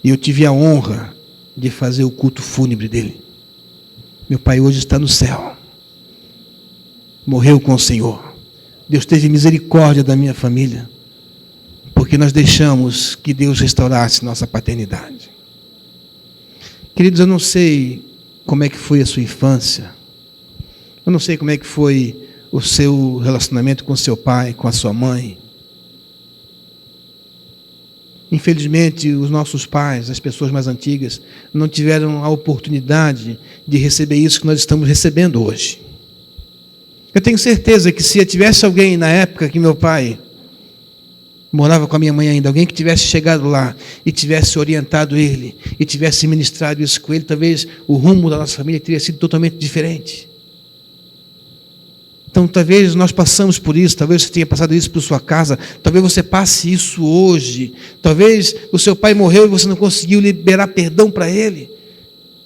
E eu tive a honra de fazer o culto fúnebre dele. Meu pai hoje está no céu. Morreu com o Senhor. Deus teve misericórdia da minha família, porque nós deixamos que Deus restaurasse nossa paternidade. Queridos, eu não sei como é que foi a sua infância. Eu não sei como é que foi o seu relacionamento com seu pai, com a sua mãe. Infelizmente, os nossos pais, as pessoas mais antigas, não tiveram a oportunidade de receber isso que nós estamos recebendo hoje. Eu tenho certeza que se tivesse alguém na época que meu pai morava com a minha mãe ainda, alguém que tivesse chegado lá e tivesse orientado ele, e tivesse ministrado isso com ele, talvez o rumo da nossa família teria sido totalmente diferente. Então, talvez nós passamos por isso, talvez você tenha passado isso por sua casa, talvez você passe isso hoje, talvez o seu pai morreu e você não conseguiu liberar perdão para ele,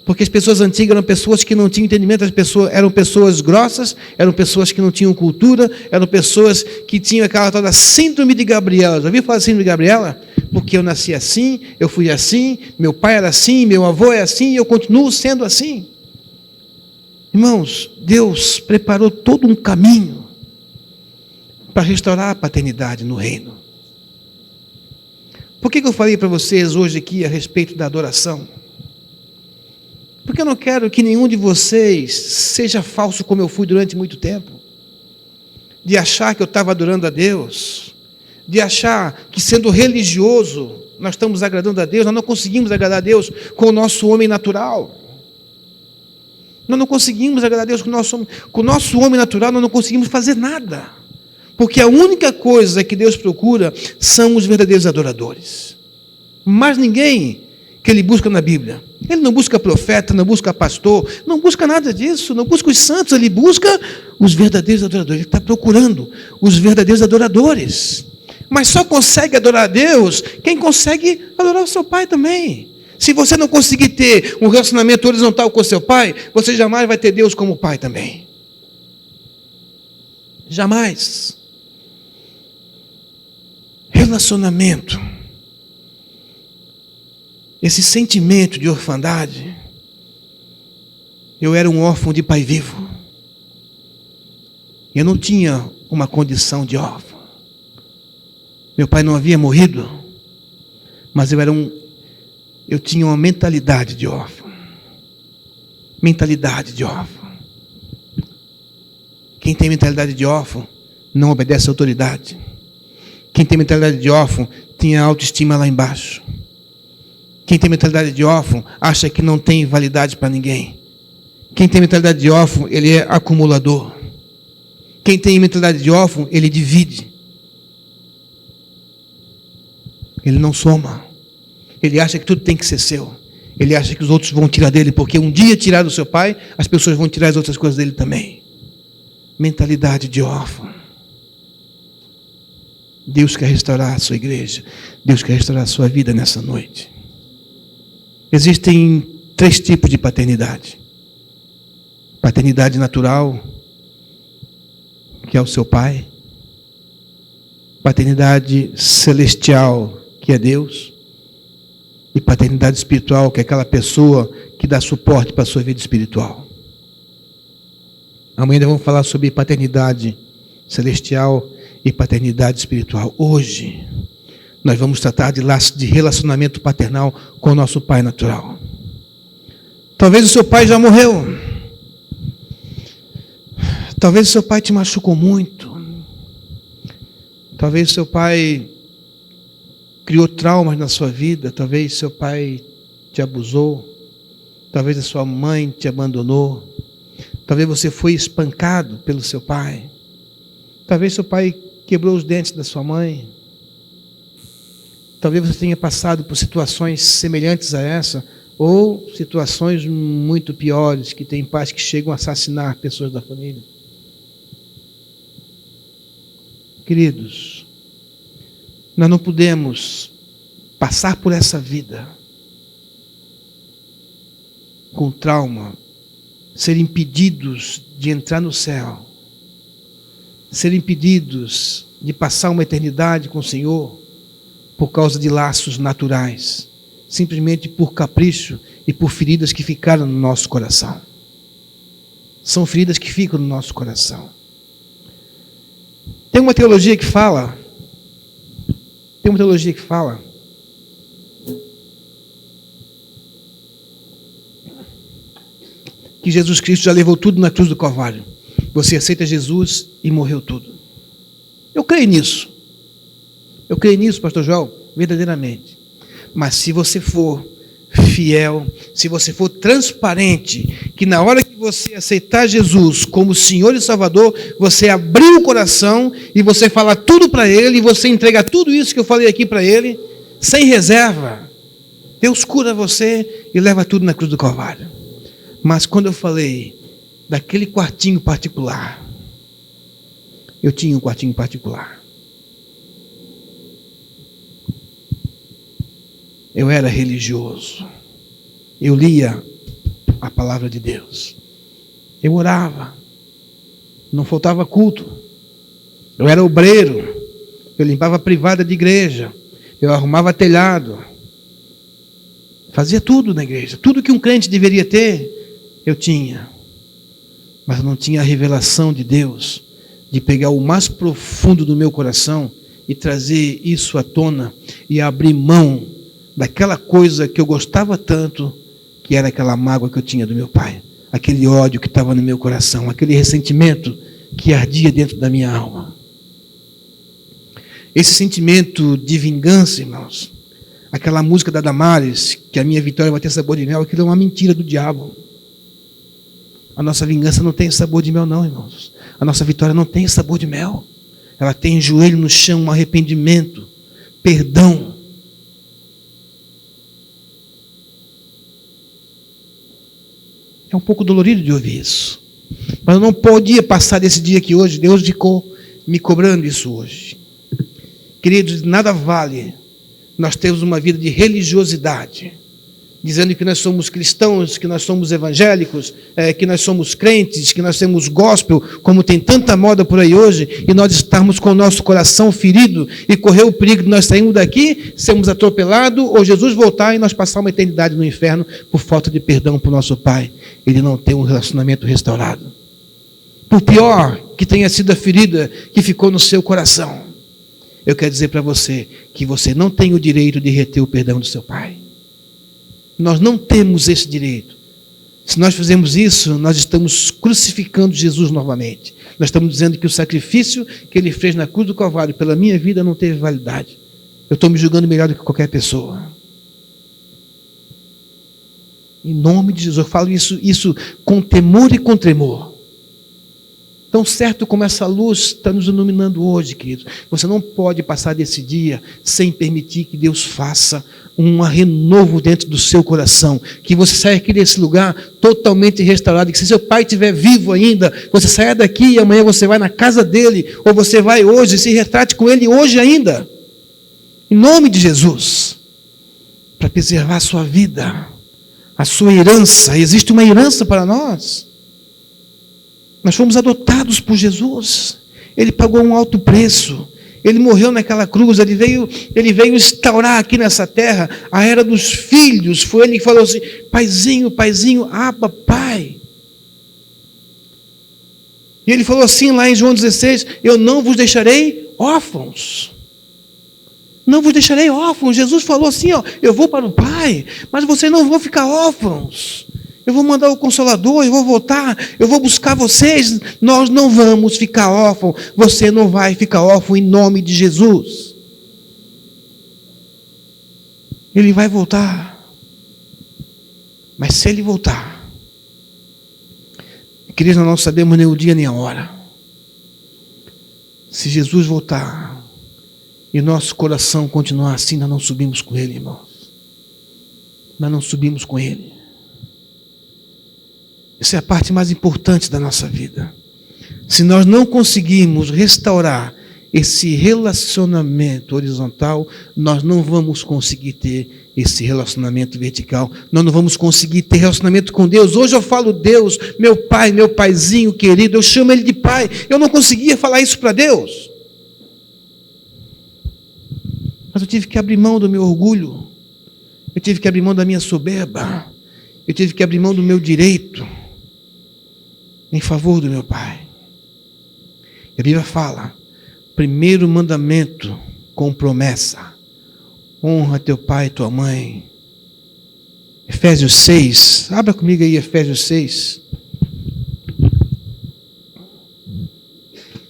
porque as pessoas antigas eram pessoas que não tinham entendimento, eram pessoas grossas, eram pessoas que não tinham cultura, eram pessoas que tinham aquela tal da síndrome de Gabriela. Já ouviu falar de síndrome de Gabriela? Porque eu nasci assim, eu fui assim, meu pai era assim, meu avô é assim, e eu continuo sendo assim. Irmãos, Deus preparou todo um caminho para restaurar a paternidade no reino. Por que eu falei para vocês hoje aqui a respeito da adoração? Porque eu não quero que nenhum de vocês seja falso como eu fui durante muito tempo. De achar que eu estava adorando a Deus. De achar que sendo religioso nós estamos agradando a Deus, nós não conseguimos agradar a Deus com o nosso homem natural. Nós não conseguimos agradar a Deus com o nosso homem natural, nós não conseguimos fazer nada. Porque a única coisa que Deus procura são os verdadeiros adoradores. Mas ninguém que Ele busca na Bíblia. Ele não busca profeta, não busca pastor, não busca nada disso, não busca os santos, Ele busca os verdadeiros adoradores. Ele está procurando os verdadeiros adoradores. Mas só consegue adorar a Deus quem consegue adorar o seu Pai também. Se você não conseguir ter um relacionamento horizontal com o seu Pai, você jamais vai ter Deus como Pai também. Jamais. Relacionamento. Esse sentimento de orfandade. Eu era um órfão de pai vivo. Eu não tinha uma condição de órfão. Meu pai não havia morrido, mas eu tinha uma mentalidade de órfão. Mentalidade de órfão. Quem tem mentalidade de órfão não obedece à autoridade. Quem tem mentalidade de órfão tem a autoestima lá embaixo. Quem tem mentalidade de órfão acha que não tem validade para ninguém. Quem tem mentalidade de órfão, ele é acumulador. Quem tem mentalidade de órfão, ele divide. Ele não soma. Ele acha que tudo tem que ser seu. Ele acha que os outros vão tirar dele, porque um dia tirar do seu pai, as pessoas vão tirar as outras coisas dele também. Mentalidade de órfão. Deus quer restaurar a sua igreja. Deus quer restaurar a sua vida nessa noite. Existem 3 tipos de paternidade. Paternidade natural, que é o seu pai. Paternidade celestial, que é Deus. E paternidade espiritual, que é aquela pessoa que dá suporte para a sua vida espiritual. Amanhã vamos falar sobre paternidade celestial e paternidade espiritual. Hoje, nós vamos tratar de laço de relacionamento paternal com o nosso pai natural. Talvez o seu pai já morreu. Talvez o seu pai te machucou muito. Talvez o seu pai criou traumas na sua vida. Talvez seu pai te abusou. Talvez a sua mãe te abandonou. Talvez você foi espancado pelo seu pai. Talvez seu pai quebrou os dentes da sua mãe. Talvez você tenha passado por situações semelhantes a essa, ou situações muito piores, que tem pais que chegam a assassinar pessoas da família. Queridos, nós não podemos passar por essa vida com trauma, ser impedidos de entrar no céu, ser impedidos de passar uma eternidade com o Senhor por causa de laços naturais, simplesmente por capricho e por feridas que ficaram no nosso coração. São feridas que ficam no nosso coração. Tem uma teologia que fala que Jesus Cristo já levou tudo na cruz do Calvário. Você aceita Jesus e morreu tudo. Eu creio nisso. Eu creio nisso, pastor João, verdadeiramente. Mas se você for fiel, se você for transparente, que na hora que você aceitar Jesus como Senhor e Salvador, você abrir o coração e você falar tudo para Ele, e você entregar tudo isso que eu falei aqui para Ele, sem reserva, Deus cura você e leva tudo na cruz do Calvário. Mas quando eu falei daquele quartinho particular, eu tinha um quartinho particular. Eu era religioso. Eu lia a palavra de Deus. Eu orava. Não faltava culto. Eu era obreiro. Eu limpava a privada de igreja. Eu arrumava telhado. Fazia tudo na igreja. Tudo que um crente deveria ter, eu tinha. Mas eu não tinha a revelação de Deus, de pegar o mais profundo do meu coração e trazer isso à tona e abrir mão daquela coisa que eu gostava tanto, que era aquela mágoa que eu tinha do meu pai, aquele ódio que estava no meu coração, aquele ressentimento que ardia dentro da minha alma. Esse sentimento de vingança, irmãos, aquela música da Damares, que a minha vitória vai ter sabor de mel, aquilo é uma mentira do diabo. A nossa vingança não tem sabor de mel, não, irmãos. A nossa vitória não tem sabor de mel. Ela tem joelho no chão, um arrependimento, perdão. É um pouco dolorido de ouvir isso. Mas eu não podia passar desse dia aqui hoje. Deus ficou me cobrando isso hoje. Queridos, nada vale nós termos uma vida de religiosidade, dizendo que nós somos cristãos, que nós somos evangélicos, que nós somos crentes, que nós temos gospel, como tem tanta moda por aí hoje, e nós estarmos com o nosso coração ferido e correr o perigo de nós sairmos daqui, sermos atropelados, ou Jesus voltar e nós passar uma eternidade no inferno por falta de perdão para o nosso Pai. Ele não tem um relacionamento restaurado. Por pior que tenha sido a ferida que ficou no seu coração, eu quero dizer para você que você não tem o direito de reter o perdão do seu Pai. Nós não temos esse direito. Se nós fizermos isso, nós estamos crucificando Jesus novamente. Nós estamos dizendo que o sacrifício que Ele fez na cruz do Calvário pela minha vida não teve validade. Eu estou me julgando melhor do que qualquer pessoa. Em nome de Jesus, eu falo isso com temor e com tremor. Tão certo como essa luz está nos iluminando hoje, queridos. Você não pode passar desse dia sem permitir que Deus faça um renovo dentro do seu coração. Que você saia aqui desse lugar totalmente restaurado. Que se seu pai estiver vivo ainda, você saia daqui e amanhã você vai na casa dele. Ou você vai hoje, se retrate com ele hoje ainda. Em nome de Jesus. Para preservar a sua vida. A sua herança. Existe uma herança para nós. Nós fomos adotados por Jesus. Ele pagou um alto preço. Ele morreu naquela cruz. Ele veio instaurar aqui nessa terra a era dos filhos. Foi ele que falou assim: paizinho, paizinho, Abba, pai. E ele falou assim lá em João 16: eu não vos deixarei órfãos. Não vos deixarei órfãos. Jesus falou assim: ó, eu vou para o Pai, mas vocês não vão ficar órfãos. Eu vou mandar o Consolador, eu vou voltar, eu vou buscar vocês. Nós não vamos ficar órfãos. Você não vai ficar órfão em nome de Jesus. Ele vai voltar. Mas se Ele voltar, queridos, nós não sabemos nem o dia nem a hora. Se Jesus voltar e nosso coração continuar assim, nós não subimos com Ele, irmãos. Nós não subimos com Ele. Essa é a parte mais importante da nossa vida. Se nós não conseguirmos restaurar esse relacionamento horizontal, nós não vamos conseguir ter esse relacionamento vertical. Nós não vamos conseguir ter relacionamento com Deus. Hoje eu falo Deus, meu pai, meu paizinho querido, eu chamo Ele de pai. Eu não conseguia falar isso para Deus. Mas eu tive que abrir mão do meu orgulho. Eu tive que abrir mão da minha soberba. Eu tive que abrir mão do meu direito em favor do meu Pai. E a Bíblia fala: primeiro mandamento com promessa: honra teu pai e tua mãe. Efésios 6, abra comigo aí Efésios 6.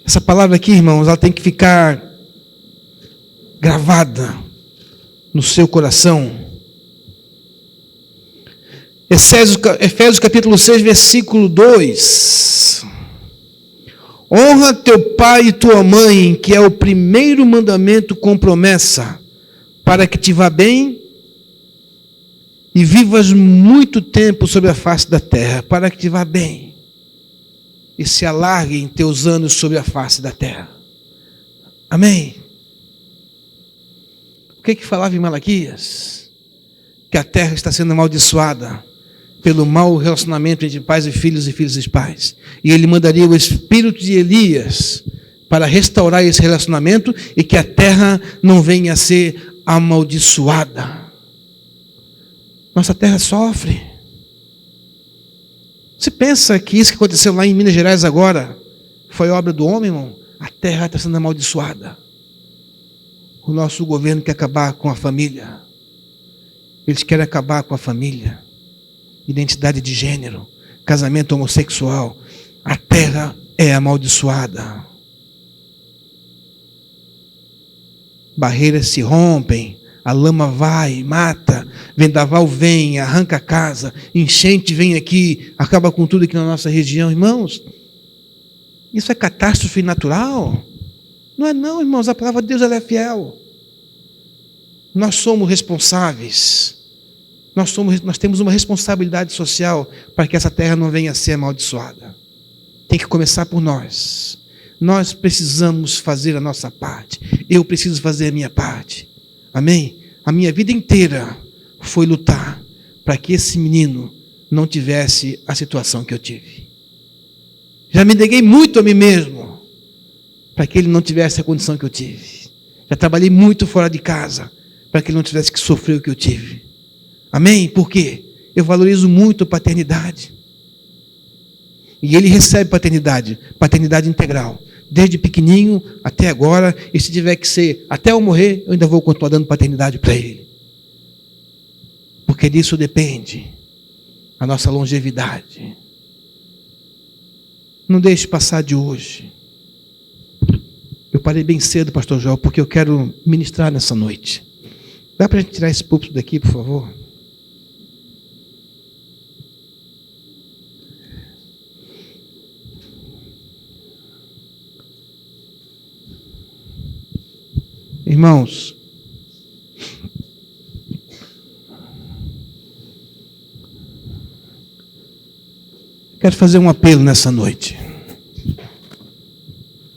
Essa palavra aqui, irmãos, ela tem que ficar gravada no seu coração. Efésios capítulo 6, versículo 2. Honra teu pai e tua mãe, que é o primeiro mandamento com promessa, para que te vá bem e vivas muito tempo sobre a face da terra, para que te vá bem e se alarguem teus anos sobre a face da terra. Amém? O que falava em Malaquias? Que a terra está sendo amaldiçoada pelo mau relacionamento entre pais e filhos de pais. E ele mandaria o espírito de Elias para restaurar esse relacionamento e que a terra não venha a ser amaldiçoada. Nossa terra sofre. Você pensa que isso que aconteceu lá em Minas Gerais agora foi obra do homem, irmão? A terra está sendo amaldiçoada. O nosso governo quer acabar com a família. Eles querem acabar com a família. Identidade de gênero, casamento homossexual. A terra é amaldiçoada. Barreiras se rompem, a lama vai, mata, vendaval vem, arranca a casa, enchente vem aqui, acaba com tudo aqui na nossa região. Irmãos, isso é catástrofe natural? Não é não, irmãos, a palavra de Deus ela é fiel. Nós somos responsáveis, nós temos uma responsabilidade social para que essa terra não venha a ser amaldiçoada. Tem que começar por nós. Nós precisamos fazer a nossa parte. Eu preciso fazer a minha parte. Amém? A minha vida inteira foi lutar para que esse menino não tivesse a situação que eu tive. Já me neguei muito a mim mesmo para que ele não tivesse a condição que eu tive. Já trabalhei muito fora de casa para que ele não tivesse que sofrer o que eu tive. Amém? Por quê? Eu valorizo muito a paternidade. E ele recebe paternidade integral. Desde pequenininho até agora, e se tiver que ser até eu morrer, eu ainda vou continuar dando paternidade para ele. Porque disso depende a nossa longevidade. Não deixe passar de hoje. Eu parei bem cedo, pastor João, porque eu quero ministrar nessa noite. Dá para a gente tirar esse púlpito daqui, por favor? Irmãos, quero fazer um apelo nessa noite.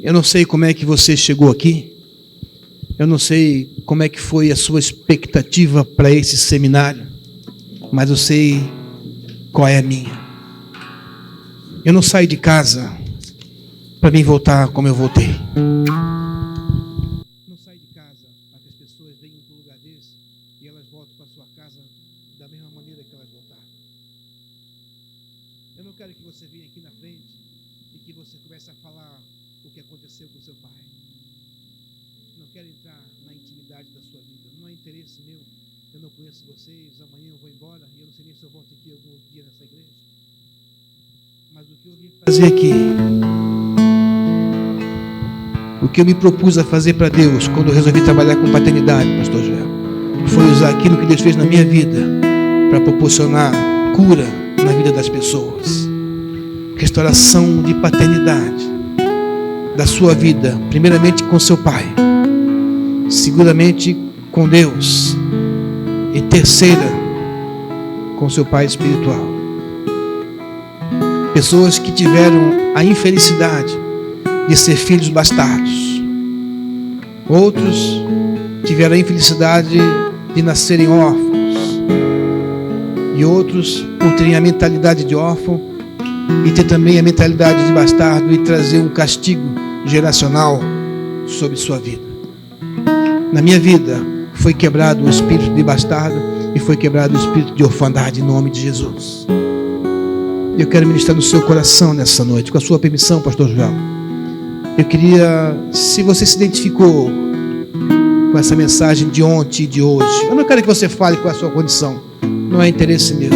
Eu não sei como é que você chegou aqui, eu não sei como é que foi a sua expectativa para esse seminário, mas eu sei qual é a minha. Eu não saí de casa para mim voltar como eu voltei. Fazer aqui o que eu me propus a fazer para Deus quando eu resolvi trabalhar com paternidade, pastor Joel, foi usar aquilo que Deus fez na minha vida para proporcionar cura na vida das pessoas, restauração de paternidade da sua vida, primeiramente com seu pai, seguramente com Deus e terceira com seu pai espiritual. Pessoas que tiveram a infelicidade de ser filhos bastardos. Outros tiveram a infelicidade de nascerem órfãos. E outros por terem a mentalidade de órfão e ter também a mentalidade de bastardo e trazer um castigo geracional sobre sua vida. Na minha vida foi quebrado o espírito de bastardo e foi quebrado o espírito de orfandade em nome de Jesus. Eu quero ministrar no seu coração nessa noite, com a sua permissão, pastor Joel. Eu queria, se você se identificou com essa mensagem de ontem e de hoje, eu não quero que você fale com a sua condição, não é interesse meu,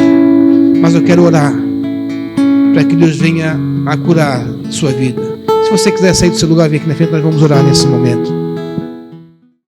mas eu quero orar para que Deus venha a curar a sua vida. Se você quiser sair do seu lugar, vem aqui na frente, nós vamos orar nesse momento.